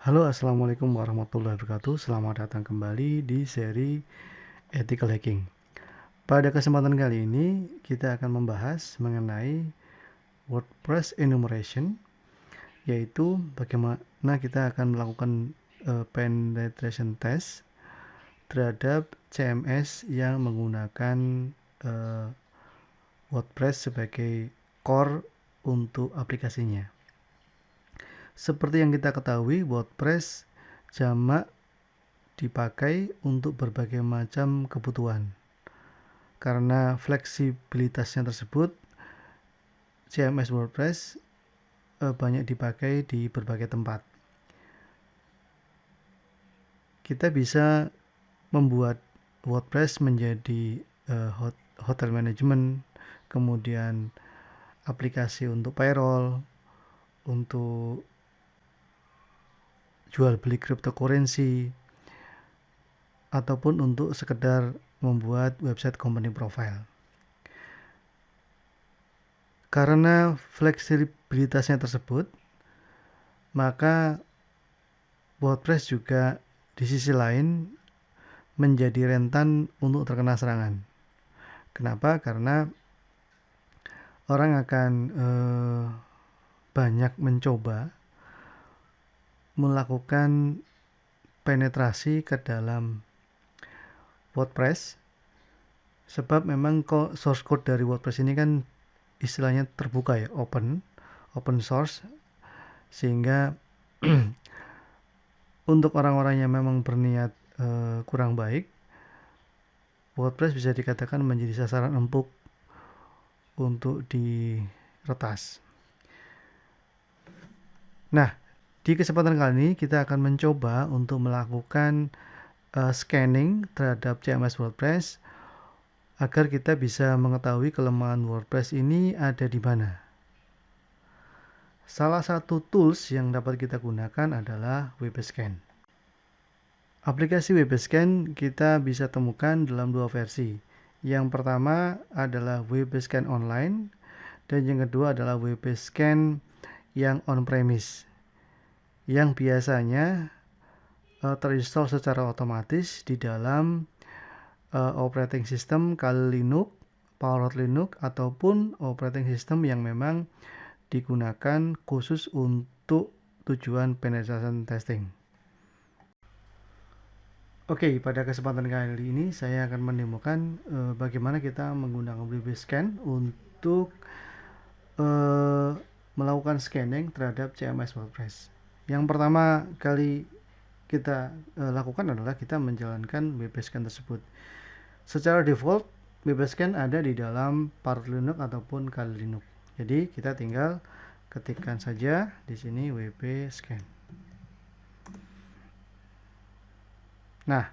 Halo, assalamualaikum warahmatullahi wabarakatuh. Selamat datang kembali di seri Ethical Hacking. Pada kesempatan kali ini, kita akan membahas mengenai WordPress enumeration, yaitu bagaimana kita akan melakukan penetration test terhadap CMS yang menggunakan WordPress sebagai core untuk aplikasinya. Seperti yang kita ketahui, WordPress jamak dipakai untuk berbagai macam kebutuhan. Karena fleksibilitasnya tersebut, CMS WordPress banyak dipakai di berbagai tempat. Kita bisa membuat WordPress menjadi hotel management, kemudian aplikasi untuk payroll, untuk jual beli cryptocurrency, ataupun untuk sekedar membuat website company profile. Karena fleksibilitasnya tersebut, maka WordPress juga di sisi lain menjadi rentan untuk terkena serangan. Kenapa? Karena orang akan banyak mencoba melakukan penetrasi ke dalam WordPress, sebab memang source code dari WordPress ini kan istilahnya terbuka ya, open source, sehingga untuk orang-orang yang memang berniat kurang baik, WordPress bisa dikatakan menjadi sasaran empuk untuk diretas. Nah, di kesempatan kali ini kita akan mencoba untuk melakukan scanning terhadap CMS WordPress agar kita bisa mengetahui kelemahan WordPress ini ada di mana. Salah satu tools yang dapat kita gunakan adalah WebScan. Aplikasi WebScan kita bisa temukan dalam dua versi. Yang pertama adalah WebScan Online dan yang kedua adalah WebScan yang on-premise, yang biasanya terinstall secara otomatis di dalam operating system Kali Linux, Power Linux, ataupun operating system yang memang digunakan khusus untuk tujuan penetration testing. Oke, pada kesempatan kali ini saya akan menemukan bagaimana kita menggunakan WebScan untuk melakukan scanning terhadap CMS WordPress. Yang pertama kali kita lakukan adalah kita menjalankan WebScan tersebut. Secara default, WebScan ada di dalam Power Linux ataupun Kali Linux. Jadi kita tinggal ketikkan saja di sini WebScan. Nah,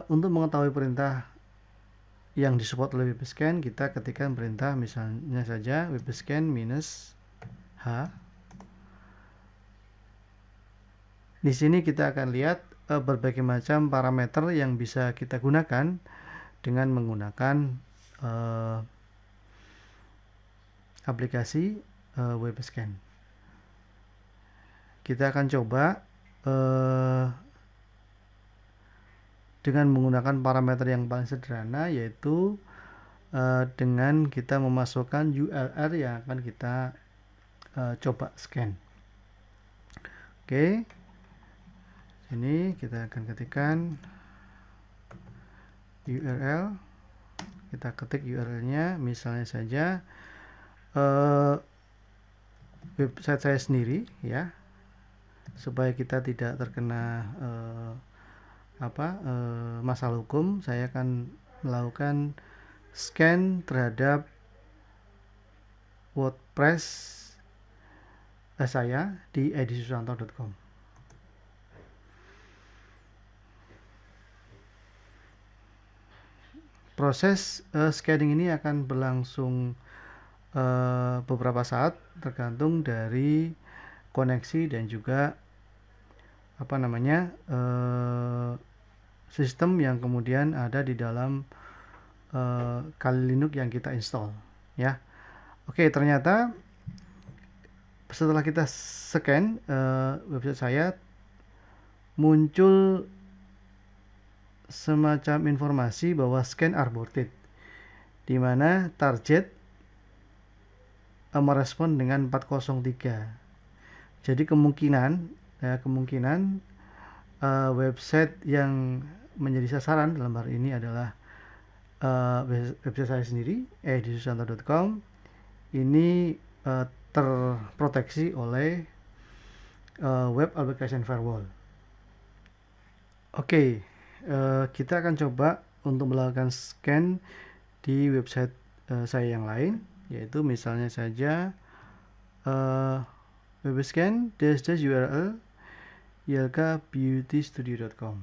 untuk mengetahui perintah yang disupport oleh WebScan, kita ketikkan perintah misalnya saja WebScan -h. Di sini kita akan lihat berbagai macam parameter yang bisa kita gunakan dengan menggunakan aplikasi WebScan. Kita akan coba dengan menggunakan parameter yang paling sederhana, yaitu dengan kita memasukkan URL yang akan kita coba scan. Oke, ini kita akan ketikkan URL. Kita ketik URL-nya, misalnya saja website saya sendiri ya, supaya kita tidak terkena masalah hukum. Saya akan melakukan scan terhadap WordPress saya di edisusanto.com. Proses scanning ini akan berlangsung beberapa saat, tergantung dari koneksi dan juga sistem yang kemudian ada di dalam Kali Linux yang kita install ya. Oke, ternyata setelah kita scan website saya, muncul semacam informasi bahwa scan aborted, di mana target merespon dengan 403. Jadi kemungkinan website yang menjadi sasaran dalam hal ini adalah website saya sendiri, edisusanto.com. Ini terproteksi oleh web application firewall. Oke, kita akan coba untuk melakukan scan di website saya yang lain, yaitu misalnya saja webscan /url ylkabeautystudio.com.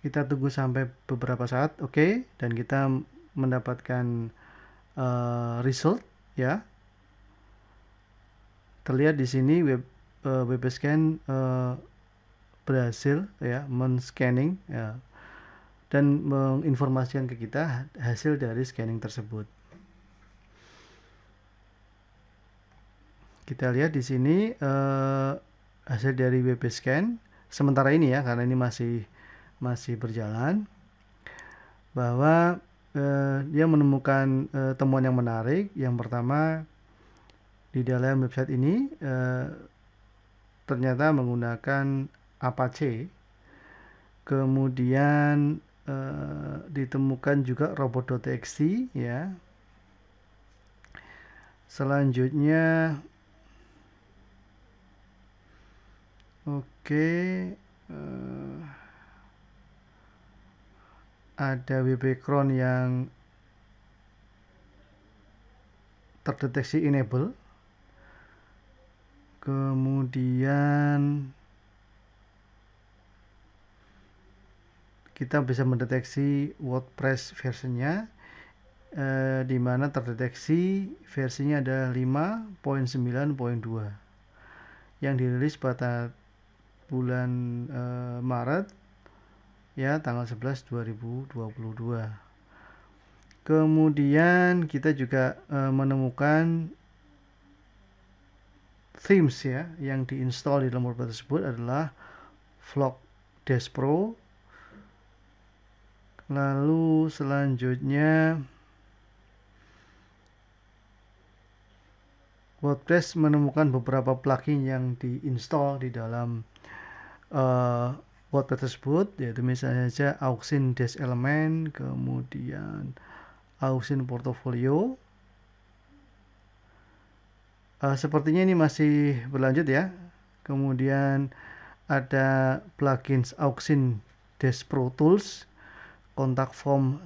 Kita tunggu sampai beberapa saat, oke, dan kita mendapatkan result ya. Terlihat di sini webscan berhasil ya men-scanning ya, dan menginformasikan ke kita hasil dari scanning tersebut. Kita lihat di sini hasil dari webscan sementara ini ya, karena ini masih berjalan, bahwa dia menemukan temuan yang menarik. Yang pertama, di dalam website ini ternyata menggunakan Apache. Kemudian ditemukan juga robot.txt ya. Selanjutnya ada webcron yang terdeteksi enable. Kemudian kita bisa mendeteksi WordPress versinya, di mana terdeteksi versinya ada 5.9.2 yang dirilis pada bulan Maret ya, tanggal 11 2022. Kemudian kita juga menemukan themes ya yang diinstal di dalam WordPress tersebut adalah Vlog-Dash Pro. Lalu selanjutnya WordPress menemukan beberapa plugin yang diinstal di dalam WordPress tersebut, yaitu misalnya saja Auxin Dash Element, kemudian Auxin Portfolio. Sepertinya ini masih berlanjut ya. Kemudian ada plugins Auxin Dash Pro Tools, Contact Form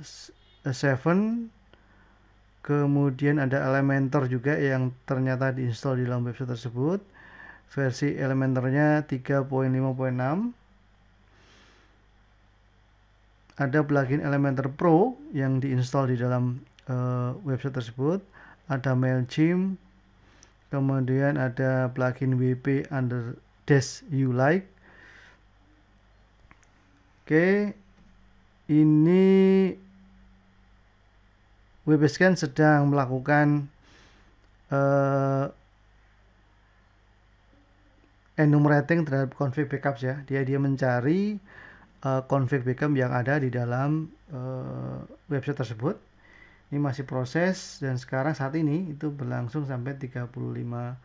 7. Kemudian ada Elementor juga yang ternyata diinstal di dalam website tersebut. Versi Elementornya 3.5.6. Ada plugin Elementor Pro yang diinstal di dalam website tersebut. Ada Mailchimp. Kemudian ada plugin WP_ULike. Oke, ini webscan sedang melakukan enumerating terhadap config backups ya. Dia mencari config backup yang ada di dalam website tersebut. Ini masih proses dan sekarang saat ini itu berlangsung sampai 35%.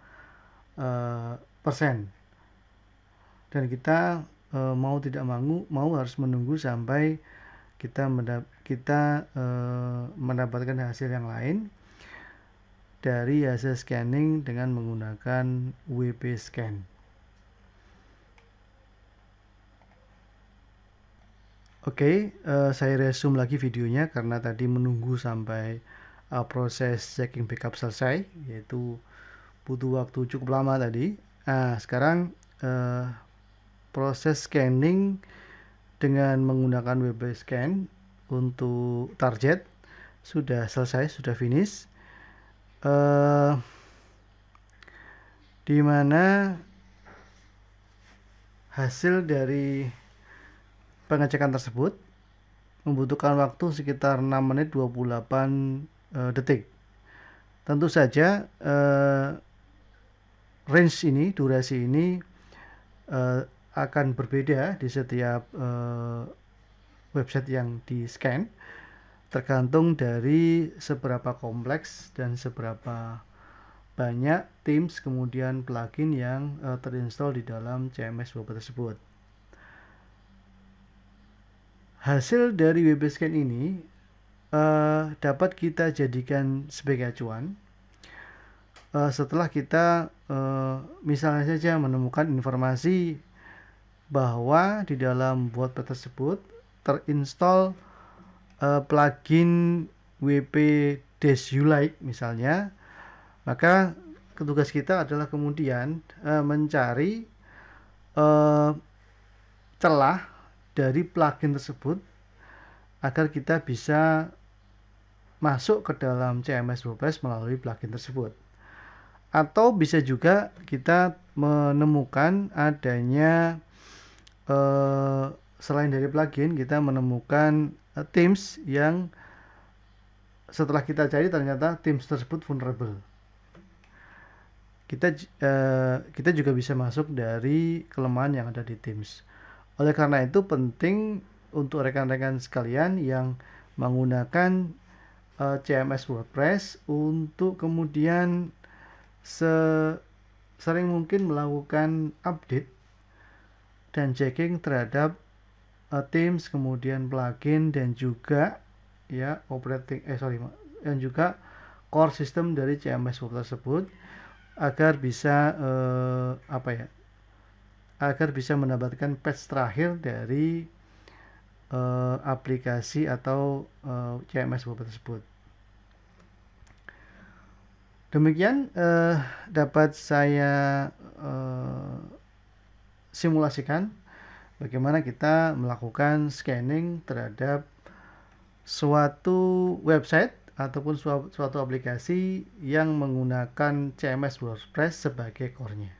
Dan kita mau tidak mau harus menunggu sampai kita mendapatkan hasil yang lain dari hasil scanning dengan menggunakan webscan. Oke, saya resume lagi videonya karena tadi menunggu sampai proses checking backup selesai, yaitu butuh waktu cukup lama tadi. Nah, sekarang proses scanning dengan menggunakan webscan untuk target sudah selesai, sudah finish. Di mana hasil dari pengecekan tersebut membutuhkan waktu sekitar 6 menit 28 detik. Tentu saja range ini, durasi ini akan berbeda di setiap website yang di-scan, tergantung dari seberapa kompleks dan seberapa banyak themes kemudian plugin yang terinstall di dalam CMS web tersebut. Hasil dari WebScan ini dapat kita jadikan sebagai acuan setelah kita misalnya saja menemukan informasi bahwa di dalam WordPress tersebut terinstall plugin WP-ULike misalnya, maka tugas kita adalah kemudian mencari celah dari plugin tersebut agar kita bisa masuk ke dalam CMS WordPress melalui plugin tersebut. Atau bisa juga kita menemukan adanya selain dari plugin, kita menemukan themes yang setelah kita cari ternyata themes tersebut vulnerable. Kita juga bisa masuk dari kelemahan yang ada di themes. Oleh karena itu penting untuk rekan-rekan sekalian yang menggunakan CMS WordPress untuk kemudian sering mungkin melakukan update dan checking terhadap themes, kemudian plugin dan juga dan juga core system dari CMS Web tersebut agar bisa agar bisa mendapatkan patch terakhir dari aplikasi atau CMS Web tersebut. Demikian dapat saya simulasikan bagaimana kita melakukan scanning terhadap suatu website ataupun suatu aplikasi yang menggunakan CMS WordPress sebagai core-nya.